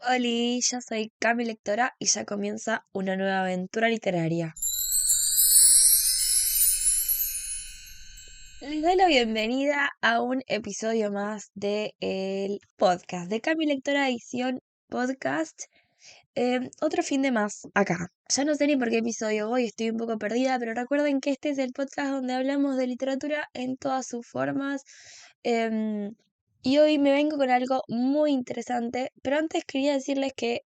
Oli, yo soy Cami Lectora y ya comienza una nueva aventura literaria. Les doy la bienvenida a un episodio más de el podcast de Cami Lectora Edición Podcast. Otro fin de más acá. Ya no sé ni por qué episodio voy, estoy un poco perdida, pero recuerden que este es el podcast donde hablamos de literatura en todas sus formas. em, y hoy me vengo con algo muy interesante, pero antes quería decirles que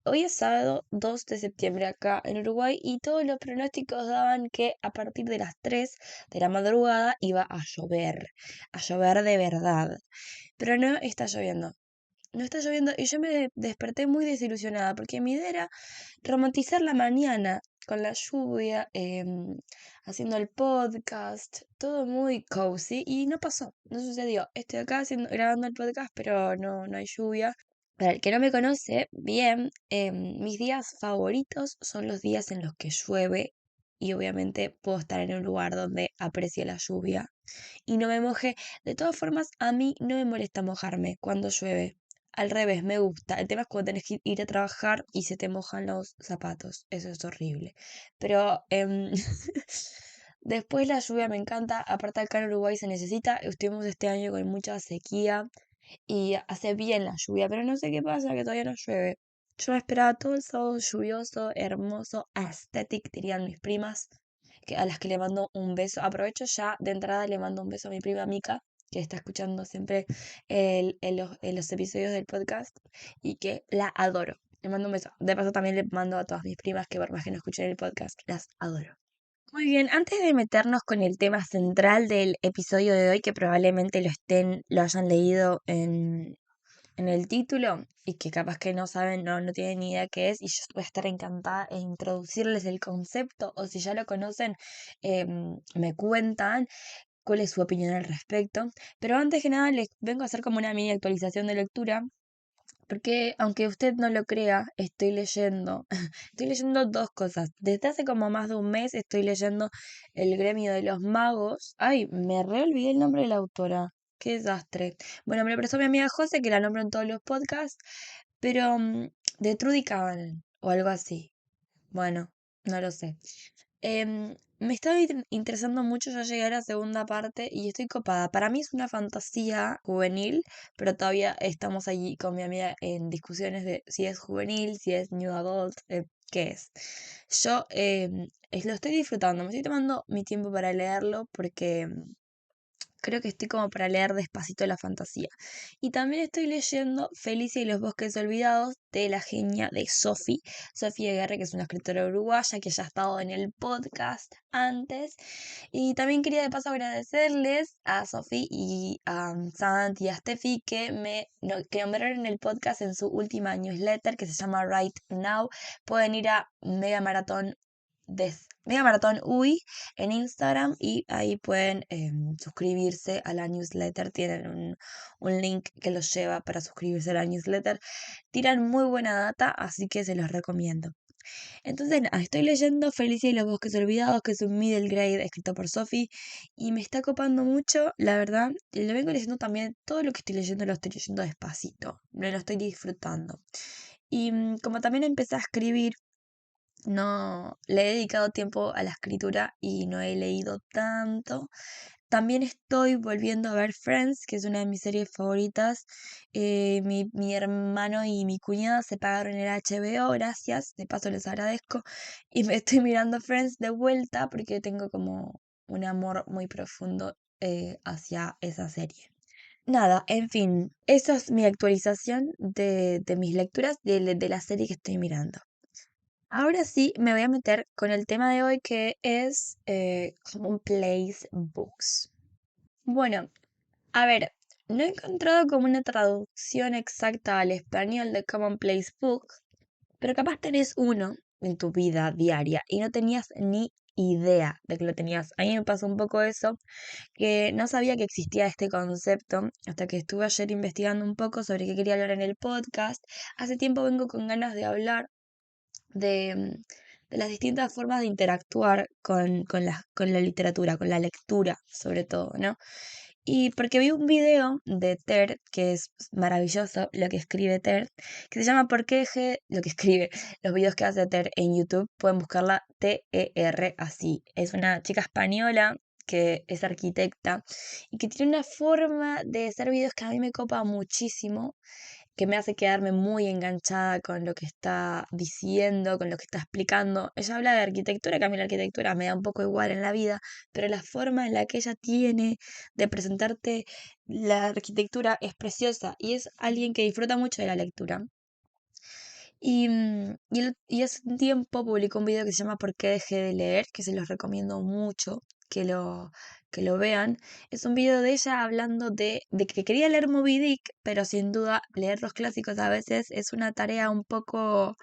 hoy es sábado 2 de septiembre acá en Uruguay y todos los pronósticos daban que a partir de las 3 de la madrugada iba a llover de verdad. Pero no está lloviendo. No está lloviendo y yo me desperté muy desilusionada porque mi idea era romantizar la mañana con la lluvia, haciendo el podcast, todo muy cozy y no pasó, no sucedió. Estoy acá grabando el podcast, pero no hay lluvia. Para el que no me conoce bien, mis días favoritos son los días en los que llueve y obviamente puedo estar en un lugar donde aprecie la lluvia y no me moje. De todas formas, a mí no me molesta mojarme cuando llueve. Al revés, me gusta. El tema es cuando tenés que ir a trabajar y se te mojan los zapatos. Eso es horrible. Pero después la lluvia me encanta. Aparte acá en Uruguay se necesita. Estuvimos este año con mucha sequía y hace bien la lluvia. Pero no sé qué pasa, que todavía no llueve. Yo esperaba todo el sábado lluvioso, hermoso, aesthetic, dirían mis primas a las que le mando un beso. Aprovecho ya de entrada, le mando un beso a mi prima Mica, que está escuchando siempre los episodios del podcast y que la adoro. Le mando un beso. De paso también le mando a todas mis primas que por más que no escuchen el podcast, las adoro. Muy bien, antes de meternos con el tema central del episodio de hoy, que probablemente lo hayan leído en el título y que capaz que no saben, no tienen ni idea qué es y yo voy a estar encantada en introducirles el concepto o si ya lo conocen, me cuentan cuál es su opinión al respecto. Pero antes que nada les vengo a hacer como una mini actualización de lectura. Porque aunque usted no lo crea, estoy leyendo dos cosas. Desde hace como más de un mes estoy leyendo El gremio de los magos. Ay, me re olvidé el nombre de la autora. Qué desastre. Bueno, me lo prestó mi amiga José, que la nombro en todos los podcasts, pero de Trudy Cabal o algo así. Bueno, no lo sé. Me está interesando mucho, ya llegué a la segunda parte y estoy copada. Para mí es una fantasía juvenil, pero todavía estamos allí con mi amiga en discusiones de si es juvenil, si es new adult, qué es. Yo lo estoy disfrutando, me estoy tomando mi tiempo para leerlo porque creo que estoy como para leer despacito la fantasía. Y también estoy leyendo Felicia y los bosques olvidados de la genia de Sofía Guerra, que es una escritora uruguaya que ya ha estado en el podcast antes. Y también quería de paso agradecerles a Sofía y a Santi y a Steffi que nombraron en el podcast en su última newsletter que se llama Right Now. Pueden ir a Mega Maratón UI en Instagram y ahí pueden suscribirse a la newsletter. Tienen un link que los lleva para suscribirse a la newsletter. Tiran muy buena data, así que se los recomiendo. Entonces, nada, estoy leyendo Felicia y los bosques olvidados, que es un middle grade escrito por Sophie, y me está copando mucho, la verdad. Lo vengo leyendo también, todo lo que estoy leyendo lo estoy leyendo despacito, me lo estoy disfrutando. Y como también empecé a escribir, no le he dedicado tiempo a la escritura y no he leído tanto. También estoy volviendo a ver Friends, que es una de mis series favoritas. Mi hermano y mi cuñada se pagaron el HBO, gracias, de paso les agradezco. Y me estoy mirando Friends de vuelta porque tengo como un amor muy profundo hacia esa serie. Nada, en fin, esa es mi actualización de mis lecturas de la serie que estoy mirando. Ahora sí me voy a meter con el tema de hoy que es Commonplace Books. Bueno, a ver, no he encontrado como una traducción exacta al español de Commonplace Book, pero capaz tenés uno en tu vida diaria y no tenías ni idea de que lo tenías. A mí me pasó un poco eso, que no sabía que existía este concepto hasta que estuve ayer investigando un poco sobre qué quería hablar en el podcast. Hace tiempo vengo con ganas de hablar de las distintas formas de interactuar con la literatura, con la lectura sobre todo, ¿no? Y porque vi un video de Ter, que es maravilloso lo que escribe Ter, que se llama ¿Por qué dejé lo que escribe? Los videos que hace Ter en YouTube, pueden buscarla Ter así. Es una chica española que es arquitecta y que tiene una forma de hacer videos que a mí me copa muchísimo, que me hace quedarme muy enganchada con lo que está diciendo, con lo que está explicando. Ella habla de arquitectura, que a mí la arquitectura me da un poco igual en la vida, pero la forma en la que ella tiene de presentarte la arquitectura es preciosa y es alguien que disfruta mucho de la lectura. Y hace un tiempo publicó un video que se llama ¿Por qué dejé de leer? Que se los recomiendo mucho que lo vean. Es un video de ella hablando de que quería leer Moby Dick, pero sin duda leer los clásicos a veces es una tarea un poco,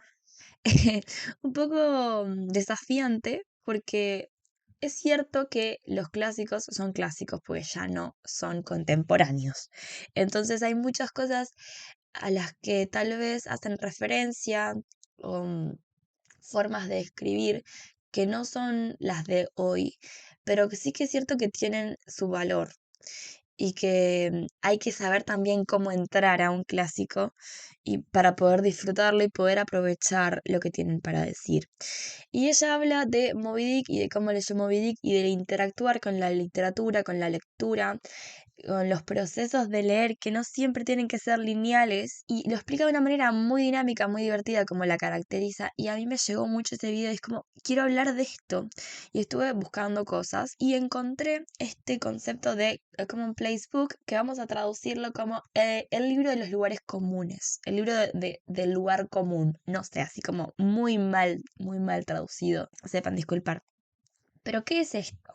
un poco desafiante, porque es cierto que los clásicos son clásicos, porque ya no son contemporáneos. Entonces hay muchas cosas a las que tal vez hacen referencia o formas de escribir que no son las de hoy, pero que sí que es cierto que tienen su valor y que hay que saber también cómo entrar a un clásico y para poder disfrutarlo y poder aprovechar lo que tienen para decir. Y ella habla de Moby Dick y de cómo leyó Moby Dick y de interactuar con la literatura, con la lectura, con los procesos de leer que no siempre tienen que ser lineales, y lo explica de una manera muy dinámica, muy divertida, como la caracteriza, y a mí me llegó mucho ese video y es como, quiero hablar de esto, y estuve buscando cosas y encontré este concepto de A Commonplace Book, que vamos a traducirlo como el libro de los lugares comunes, el libro del lugar común, no sé, así como muy mal traducido, sepan disculpar. Pero ¿qué es esto?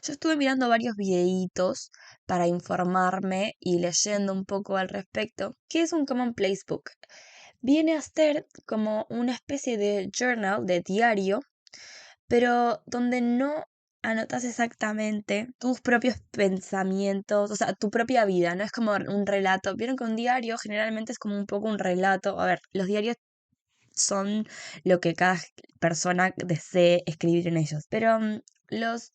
Yo estuve mirando varios videitos para informarme y leyendo un poco al respecto. ¿Qué es un Commonplace Book? Viene a ser como una especie de journal, de diario, pero donde no anotas exactamente tus propios pensamientos, o sea, tu propia vida, no es como un relato. Vieron que un diario generalmente es como un poco un relato. A ver, los diarios son lo que cada persona desee escribir en ellos, pero los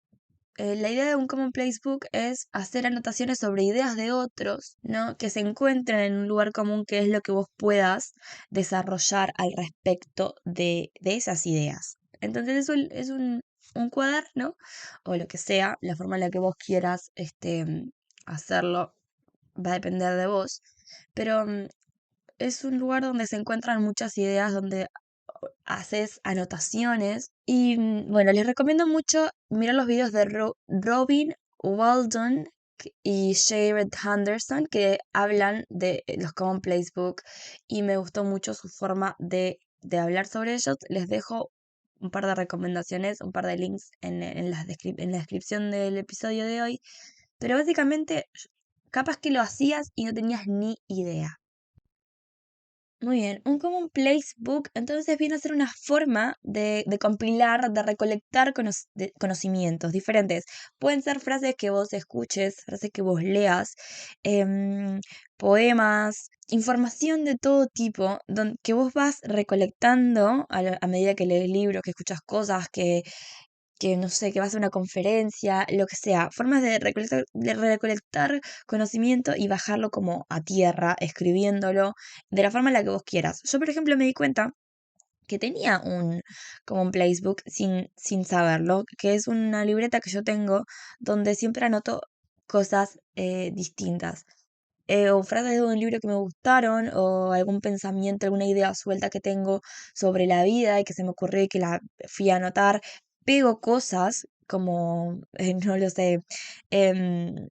la idea de un Commonplace Book es hacer anotaciones sobre ideas de otros, ¿no? Que se encuentren en un lugar común, que es lo que vos puedas desarrollar al respecto de esas ideas. Entonces eso es un cuaderno o lo que sea, la forma en la que vos quieras hacerlo va a depender de vos, pero es un lugar donde se encuentran muchas ideas, donde haces anotaciones. Y bueno, les recomiendo mucho mirar los videos de Robin Walden y Sherrod Henderson, que hablan de los Commonplace Book, y me gustó mucho su forma de hablar sobre ellos. Les dejo un par de recomendaciones, un par de links en la descripción del episodio de hoy, pero básicamente capaz que lo hacías y no tenías ni idea. Muy bien, un Commonplace Book entonces viene a ser una forma de compilar, de recolectar conocimientos diferentes. Pueden ser frases que vos escuches, frases que vos leas, poemas, información de todo tipo, que vos vas recolectando a medida que lees libros, que escuchas cosas, que no sé, que vas a una conferencia, lo que sea, formas de recolectar conocimiento y bajarlo como a tierra, escribiéndolo de la forma en la que vos quieras. Yo, por ejemplo, me di cuenta que tenía como un Placebook sin saberlo, que es una libreta que yo tengo donde siempre anoto cosas distintas. O frases de un libro que me gustaron, o algún pensamiento, alguna idea suelta que tengo sobre la vida y que se me ocurrió y que la fui a anotar. Pego cosas como, no lo sé, em,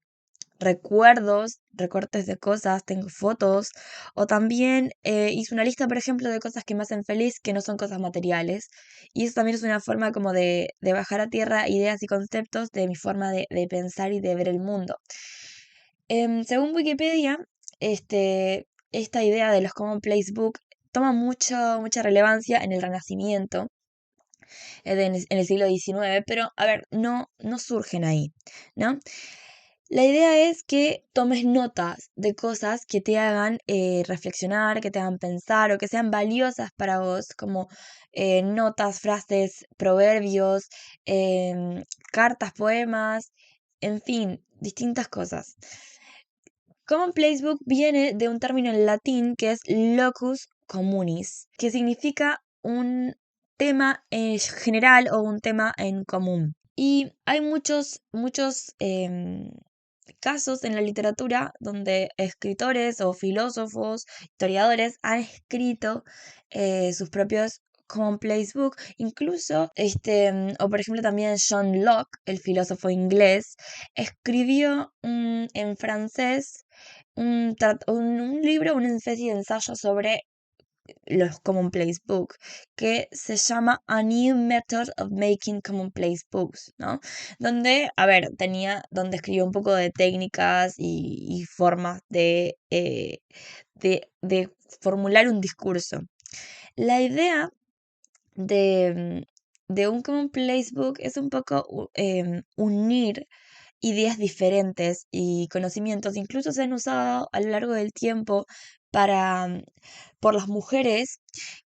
recuerdos, recortes de cosas, tengo fotos, o también hice una lista, por ejemplo, de cosas que me hacen feliz, que no son cosas materiales, y eso también es una forma como de bajar a tierra ideas y conceptos de mi forma de pensar y de ver el mundo. Según Wikipedia, esta idea de los Commonplace Book toma mucha relevancia en el Renacimiento, en el siglo XIX, pero a ver, no surgen ahí, ¿no? La idea es que tomes notas de cosas que te hagan reflexionar, que te hagan pensar o que sean valiosas para vos, como notas, frases, proverbios, cartas, poemas, en fin, distintas cosas. Common Place Book viene de un término en latín que es locus communis, que significa un tema general o un tema en común. Y hay muchos casos en la literatura donde escritores o filósofos, historiadores han escrito sus propios Commonplace Book, incluso, o por ejemplo también John Locke, el filósofo inglés, escribió en francés un libro, una especie de ensayo sobre los Commonplace Books, que se llama A New Method of Making Commonplace Books, ¿no? Donde, a ver, donde escribió un poco de técnicas y formas de formular un discurso. La idea de un Commonplace Book es un poco unir ideas diferentes y conocimientos, incluso se han usado a lo largo del tiempo por las mujeres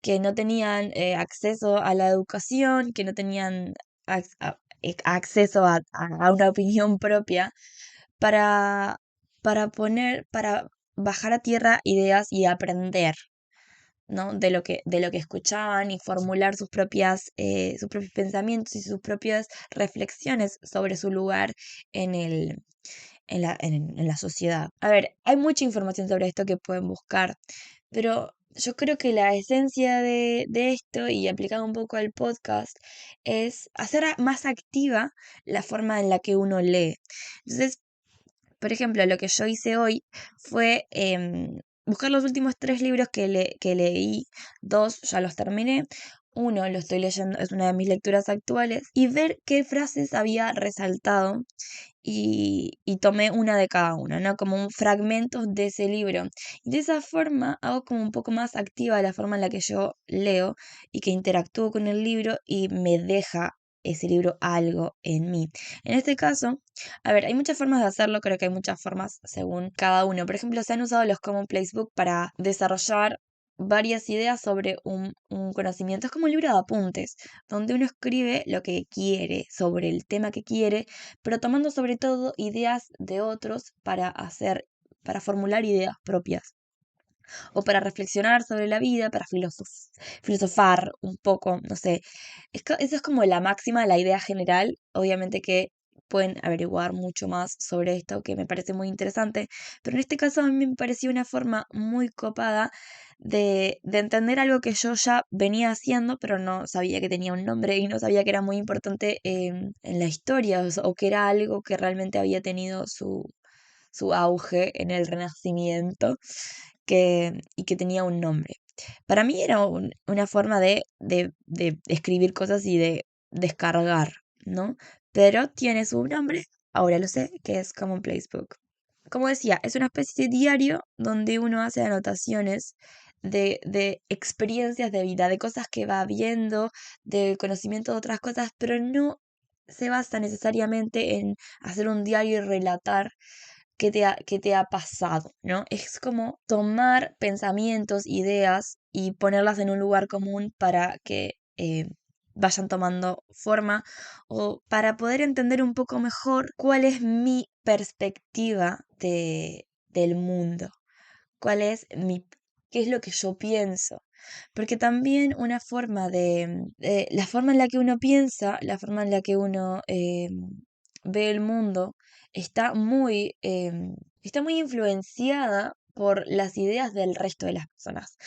que no tenían acceso a la educación, que no tenían acceso a una opinión propia, para, para bajar a tierra ideas y aprender, ¿no? De lo que escuchaban y formular sus propios pensamientos y sus propias reflexiones sobre su lugar en la sociedad. A ver, hay mucha información sobre esto que pueden buscar, pero yo creo que la esencia de esto, y aplicado un poco al podcast, es hacer más activa la forma en la que uno lee. Entonces, por ejemplo, lo que yo hice hoy fue buscar los últimos 3 libros que leí. 2 ya los terminé. Uno lo estoy leyendo, es una de mis lecturas actuales. Y ver qué frases había resaltado y tomé una de cada uno, ¿no? Como un fragmento de ese libro. Y de esa forma hago como un poco más activa la forma en la que yo leo y que interactúo con el libro y me deja ese libro algo en mí. En este caso, a ver, hay muchas formas de hacerlo, creo que hay muchas formas según cada uno. Por ejemplo, se han usado los Commonplace Book para desarrollar varias ideas sobre un conocimiento. Es como un libro de apuntes, donde uno escribe lo que quiere, sobre el tema que quiere, pero tomando sobre todo ideas de otros para formular ideas propias o para reflexionar sobre la vida, para filosofar un poco, no sé. Eso es como la máxima, la idea general. Obviamente que pueden averiguar mucho más sobre esto, que me parece muy interesante, pero en este caso a mí me pareció una forma muy copada de entender algo que yo ya venía haciendo, pero no sabía que tenía un nombre y no sabía que era muy importante en la historia, o que era algo que realmente había tenido su auge en el Renacimiento, y que tenía un nombre. Para mí era una forma de escribir cosas y de descargar, ¿no? Pero tiene su nombre, ahora lo sé, que es Commonplace Book. Como decía, es una especie de diario donde uno hace anotaciones de experiencias de vida, de cosas que va viendo, de conocimiento de otras cosas, pero no se basa necesariamente en hacer un diario y relatar qué te ha pasado, ¿no? Es como tomar pensamientos, ideas y ponerlas en un lugar común para que vayan tomando forma o para poder entender un poco mejor cuál es mi perspectiva del mundo, qué es lo que yo pienso. Porque también una forma la forma en la que uno piensa, la forma en la que uno ve el mundo, está muy influenciada por las ideas del resto de las personas,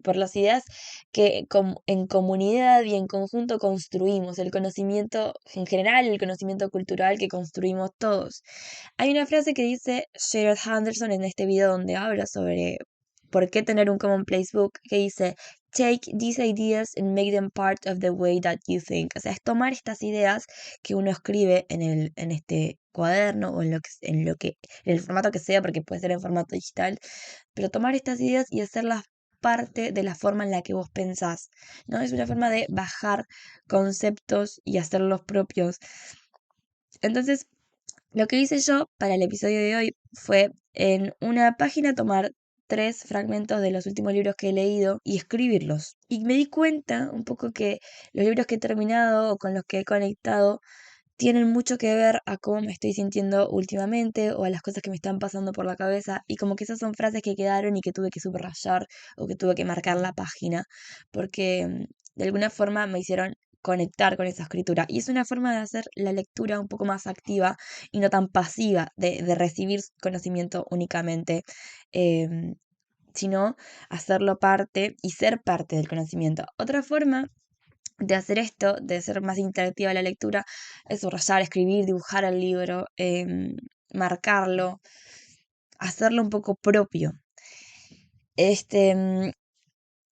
por las ideas que en comunidad y en conjunto construimos, el conocimiento en general, el conocimiento cultural que construimos todos. Hay una frase que dice Gerard Henderson en este video donde habla sobre por qué tener un Commonplace Book, que dice: Take these ideas and make them part of the way that you think. O sea, es tomar estas ideas que uno escribe en este cuaderno o en el formato que sea, porque puede ser en formato digital, pero tomar estas ideas y hacerlas parte de la forma en la que vos pensás, ¿no? Es una forma de bajar conceptos y hacerlos propios. Entonces, lo que hice yo para el episodio de hoy fue en una página tomar 3 fragmentos de los últimos libros que he leído y escribirlos. Y me di cuenta un poco que los libros que he terminado o con los que he conectado tienen mucho que ver a cómo me estoy sintiendo últimamente o a las cosas que me están pasando por la cabeza y como que esas son frases que quedaron y que tuve que subrayar o que tuve que marcar la página porque de alguna forma me hicieron conectar con esa escritura y es una forma de hacer la lectura un poco más activa y no tan pasiva de recibir conocimiento únicamente, em, sino hacerlo parte y ser parte del conocimiento. Otra forma de hacer esto, de ser más interactiva la lectura, es subrayar, escribir, dibujar el libro, marcarlo, hacerlo un poco propio.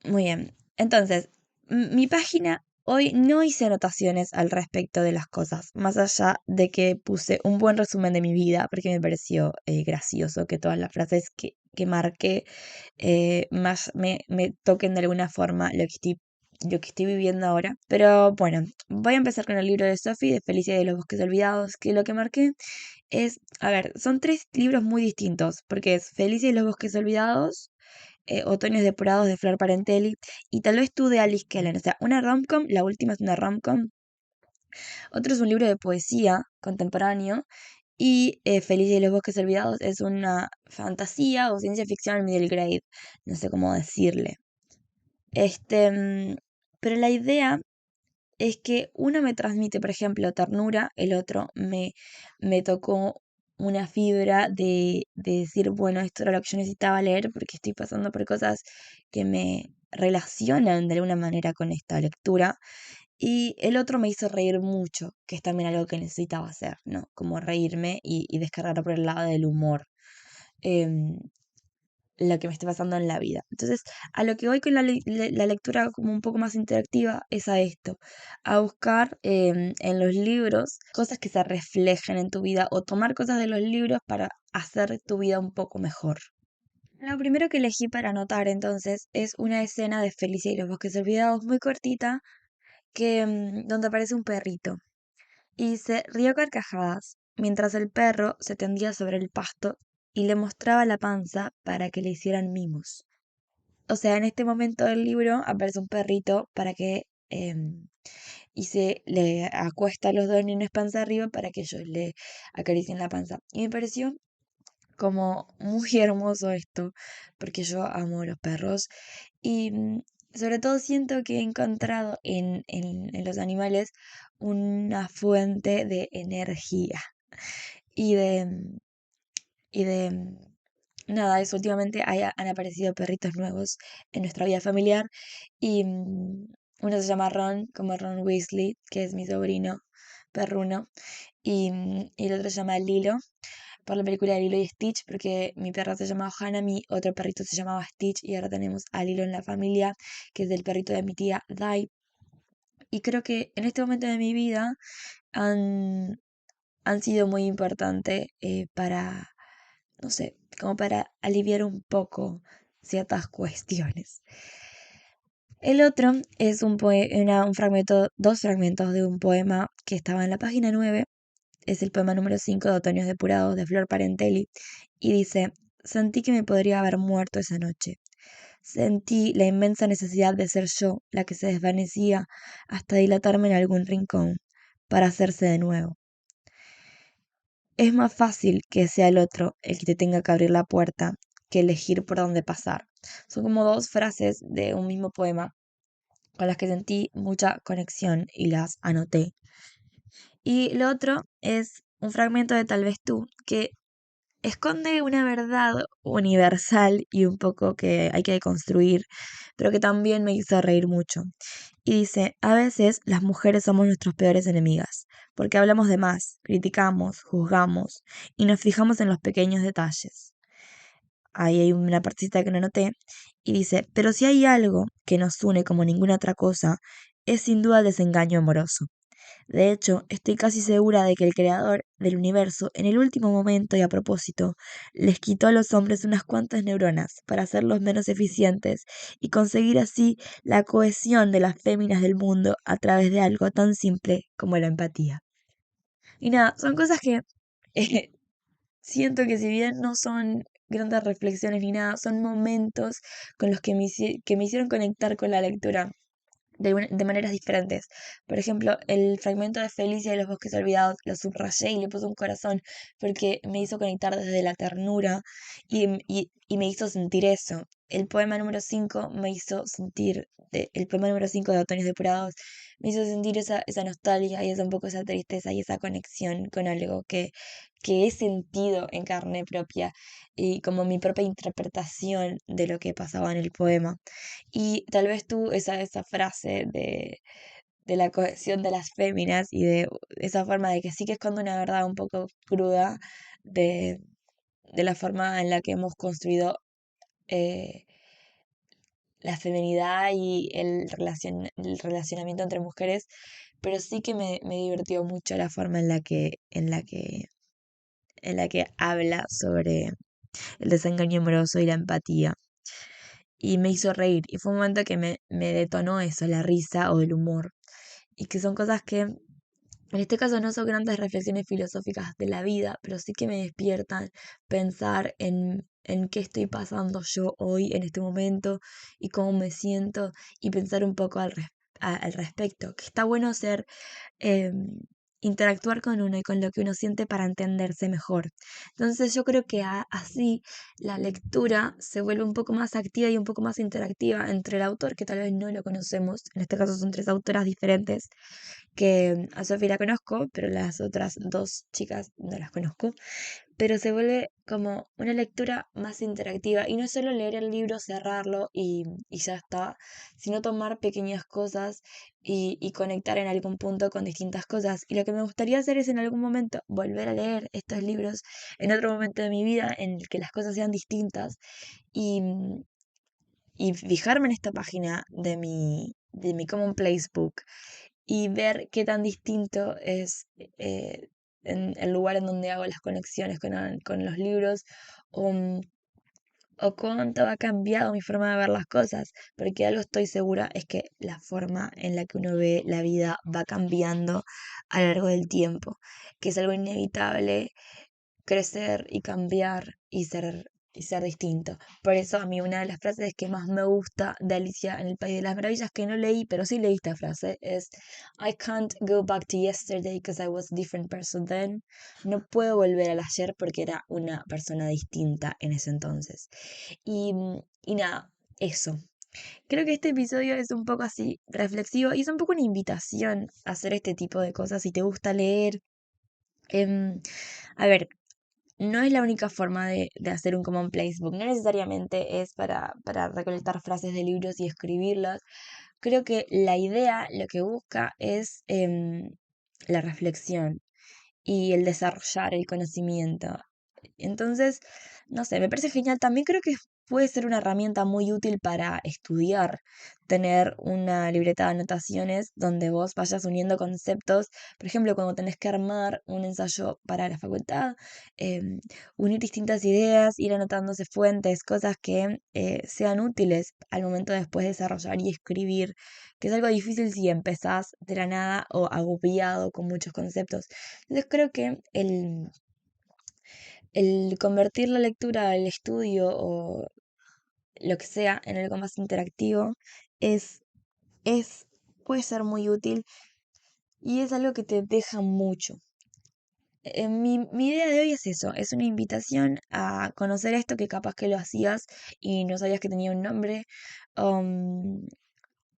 Muy bien. Entonces, mi página hoy no hice anotaciones al respecto de las cosas, más allá de que puse un buen resumen de mi vida, porque me pareció gracioso que todas las frases que marqué más me toquen de alguna forma lo que estoy viviendo ahora. Pero bueno, voy a empezar con el libro de Sophie, de Felicia y de los Bosques Olvidados, que lo que marqué es, a ver, son tres libros muy distintos, porque es Felicia y los Bosques Olvidados, Otoños Depurados de Flor Parentelli y tal vez tú de Alice Kellen. O sea, una romcom, la última es una romcom. Otro es un libro de poesía contemporáneo. Y Felicia y los Bosques Olvidados es una fantasía o ciencia ficción middle grade. No sé cómo decirle. Pero la idea es que uno me transmite, por ejemplo, ternura, el otro me tocó una fibra de decir, bueno, esto era lo que yo necesitaba leer porque estoy pasando por cosas que me relacionan de alguna manera con esta lectura. Y el otro me hizo reír mucho, que es también algo que necesitaba hacer, ¿no? Como reírme y descargar por el lado del humor. em, lo que me esté pasando en la vida. Entonces, a lo que voy con la lectura como un poco más interactiva es a esto, a buscar en los libros cosas que se reflejen en tu vida o tomar cosas de los libros para hacer tu vida un poco mejor. Lo primero que elegí para anotar entonces es una escena de Felicia y los Bosques Olvidados muy cortita que donde aparece un perrito y se rió a carcajadas mientras el perro se tendía sobre el pasto y le mostraba la panza para que le hicieran mimos. O sea, en este momento del libro aparece un perrito para que y se le acuesta a los dos niños panza arriba para que ellos le acaricien la panza. Y me pareció como muy hermoso esto, porque yo amo los perros y sobre todo siento que he encontrado en los animales una fuente de energía y de nada, eso últimamente han aparecido perritos nuevos en nuestra vida familiar y uno se llama Ron, como Ron Weasley, que es mi sobrino perruno, y el otro se llama Lilo, por la película de Lilo y Stitch, porque mi perra se llamaba Hannah, mi otro perrito se llamaba Stitch y ahora tenemos a Lilo en la familia, que es del perrito de mi tía Dai. Y creo que en este momento de mi vida han, han sido muy importantes para, no sé, como para aliviar un poco ciertas cuestiones. El otro es un fragmento, dos fragmentos de un poema que estaba en la página 9. Es el poema número 5 de Otoños Depurados de Flor Parentelli. Y dice, sentí que me podría haber muerto esa noche. Sentí la inmensa necesidad de ser yo la que se desvanecía hasta dilatarme en algún rincón, para hacerse de nuevo. Es más fácil que sea el otro el que te tenga que abrir la puerta que elegir por dónde pasar. Son como dos frases de un mismo poema con las que sentí mucha conexión y las anoté. Y lo otro es un fragmento de Tal vez tú, que esconde una verdad universal y un poco que hay que deconstruir, pero que también me hizo reír mucho. Y dice, a veces las mujeres somos nuestras peores enemigas, porque hablamos de más, criticamos, juzgamos y nos fijamos en los pequeños detalles. Ahí hay una partecita que no noté y dice, pero si hay algo que nos une como ninguna otra cosa, es sin duda el desengaño amoroso. De hecho, estoy casi segura de que el creador del universo, en el último momento y a propósito, les quitó a los hombres unas cuantas neuronas para hacerlos menos eficientes y conseguir así la cohesión de las féminas del mundo a través de algo tan simple como la empatía. Y nada, son cosas que eh, siento que si bien no son grandes reflexiones ni nada, son momentos con los que que me hicieron conectar con la lectura de maneras diferentes. Por ejemplo, el fragmento de Felicia y los bosques olvidados lo subrayé y le puse un corazón porque me hizo conectar desde la ternura y me hizo sentir eso. El poema número 5 me hizo sentir, el poema número 5 de Otoños Depurados, me hizo sentir esa nostalgia y esa un poco esa tristeza y esa conexión con algo que he sentido en carne propia y como mi propia interpretación de lo que pasaba en el poema. Y tal vez tú, esa frase de la cohesión de las féminas y de esa forma de que sí que esconde una verdad un poco cruda de, de la forma en la que hemos construido eh, la feminidad y el relacionamiento entre mujeres, pero sí que me divirtió mucho la forma en la que habla sobre el desengaño amoroso y la empatía. Y me hizo reír. Y fue un momento que me detonó eso, la risa o el humor. Y que son cosas que, en este caso, no son grandes reflexiones filosóficas de la vida, pero sí que me despiertan pensar en qué estoy pasando yo hoy, en este momento, y cómo me siento, y pensar un poco al respecto. Que está bueno ser em, interactuar con uno y con lo que uno siente para entenderse mejor. Entonces yo creo que así la lectura se vuelve un poco más activa y un poco más interactiva entre el autor, que tal vez no lo conocemos, en este caso son tres autoras diferentes, que a Sofía la conozco, pero las otras dos chicas no las conozco, pero se vuelve como una lectura más interactiva y no es solo leer el libro, cerrarlo y ya está, sino tomar pequeñas cosas y conectar en algún punto con distintas cosas. Y lo que me gustaría hacer es en algún momento volver a leer estos libros en otro momento de mi vida en el que las cosas sean distintas y, y fijarme en esta página de mi Commonplace Book y ver qué tan distinto es en el lugar en donde hago las conexiones con los libros o, o cuánto ha cambiado mi forma de ver las cosas, porque algo estoy segura es que la forma en la que uno ve la vida va cambiando a lo largo del tiempo, que es algo inevitable crecer y cambiar y ser distinto. Por eso a mí una de las frases que más me gusta de Alicia en el País de las Maravillas, que no leí, pero sí leí esta frase, es I can't go back to yesterday because I was a different person then. No puedo volver al ayer porque era una persona distinta en ese entonces. Y nada, eso. Creo que este episodio es un poco así reflexivo y es un poco una invitación a hacer este tipo de cosas si te gusta leer. Em, a ver, no es la única forma de hacer un Common Place Book. No necesariamente es para recolectar frases de libros y escribirlas. Creo que la idea lo que busca es la reflexión y el desarrollar el conocimiento. Entonces, no sé, me parece genial. También creo que puede ser una herramienta muy útil para estudiar, tener una libreta de anotaciones donde vos vayas uniendo conceptos. Por ejemplo, cuando tenés que armar un ensayo para la facultad, em, unir distintas ideas, ir anotándose fuentes, cosas que sean útiles al momento de después desarrollar y escribir, que es algo difícil si empezás de la nada o agobiado con muchos conceptos. Entonces creo que el convertir la lectura al estudio o lo que sea en algo más interactivo es, es, puede ser muy útil y es algo que te deja mucho. Mi idea de hoy es eso, es una invitación a conocer esto que capaz que lo hacías y no sabías que tenía un nombre, um,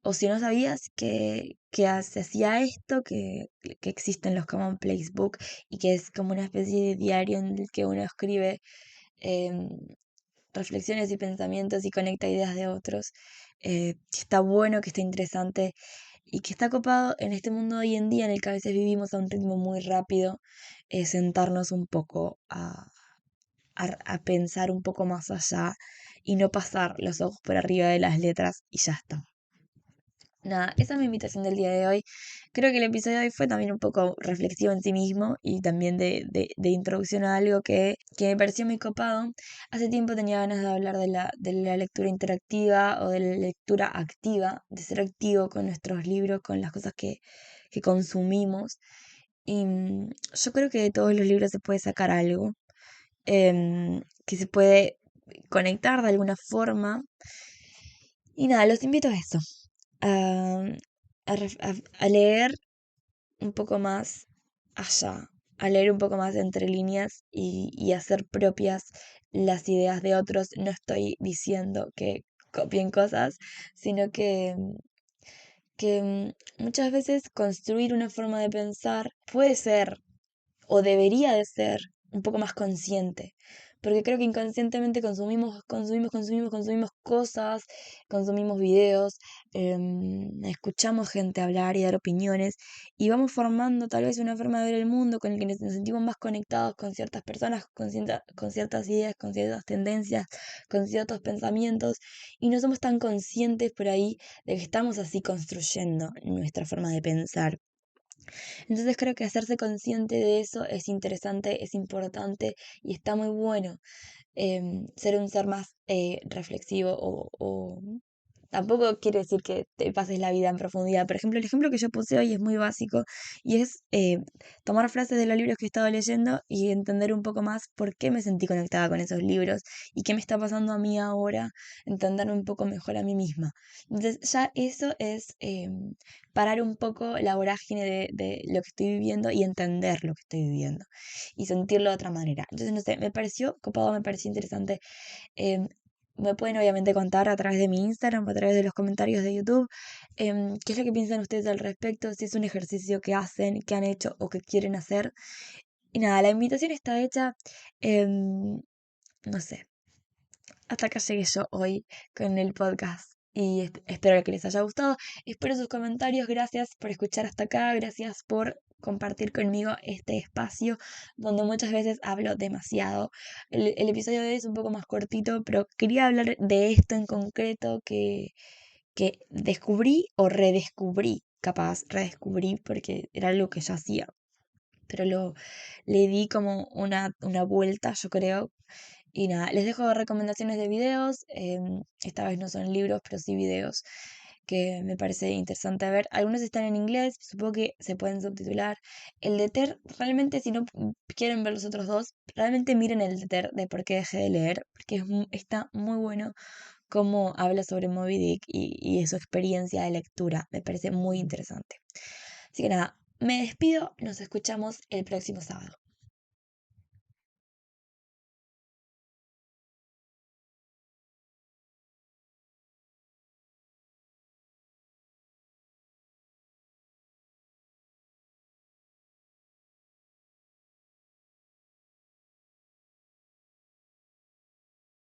o si no sabías que se hacía esto, que existen los Common Place Book y que es como una especie de diario en el que uno escribe em, reflexiones y pensamientos y conecta ideas de otros. Que está bueno, que está interesante y que está copado en este mundo hoy en día en el que a veces vivimos a un ritmo muy rápido, sentarnos un poco a pensar un poco más allá y no pasar los ojos por arriba de las letras y ya está. Nada, esa es mi invitación del día de hoy. Creo que el episodio de hoy fue también un poco reflexivo en sí mismo y también de introducción a algo que me pareció muy copado. Hace tiempo tenía ganas de hablar de la lectura interactiva o de la lectura activa, de ser activo con nuestros libros, con las cosas que consumimos. Y yo creo que de todos los libros se puede sacar algo, que se puede conectar de alguna forma. Y nada, los invito a eso, a, a leer un poco más allá, a leer un poco más entre líneas y hacer propias las ideas de otros. No estoy diciendo que copien cosas, sino que muchas veces construir una forma de pensar puede ser o debería de ser un poco más consciente. Porque creo que inconscientemente consumimos cosas, consumimos videos, escuchamos gente hablar y dar opiniones y vamos formando tal vez una forma de ver el mundo con el que nos sentimos más conectados con ciertas personas, con ciertas ideas, con ciertas tendencias, con ciertos pensamientos y no somos tan conscientes por ahí de que estamos así construyendo nuestra forma de pensar. Entonces creo que hacerse consciente de eso es interesante, es importante y está muy bueno. Ser un ser más reflexivo o tampoco quiere decir que te pases la vida en profundidad. Por ejemplo, el ejemplo que yo puse hoy es muy básico y es tomar frases de los libros que he estado leyendo y entender un poco más por qué me sentí conectada con esos libros y qué me está pasando a mí ahora, entenderme un poco mejor a mí misma. Entonces ya eso es parar un poco la vorágine de lo que estoy viviendo y entender lo que estoy viviendo y sentirlo de otra manera. Entonces, no sé, me pareció copado, me pareció interesante. Em, Me pueden obviamente contar a través de mi Instagram o a través de los comentarios de YouTube qué es lo que piensan ustedes al respecto, si es un ejercicio que hacen, que han hecho o que quieren hacer. Y nada, la invitación está hecha. No sé, hasta acá llegué yo hoy con el podcast. Y espero que les haya gustado. Espero sus comentarios. Gracias por escuchar hasta acá. Gracias por compartir conmigo este espacio donde muchas veces hablo demasiado. El episodio de hoy es un poco más cortito, pero quería hablar de esto en concreto que descubrí o redescubrí. Capaz, redescubrí porque era algo que ya hacía. Pero le di como una vuelta, yo creo, y nada, les dejo recomendaciones de videos. Esta vez no son libros, pero sí videos que me parece interesante ver. Algunos están en inglés, supongo que se pueden subtitular. El de Ter, realmente si no quieren ver los otros dos, realmente miren el de Ter de por qué dejé de leer, porque está muy bueno cómo habla sobre Moby Dick y su experiencia de lectura. Me parece muy interesante. Así que nada, me despido, nos escuchamos el próximo sábado.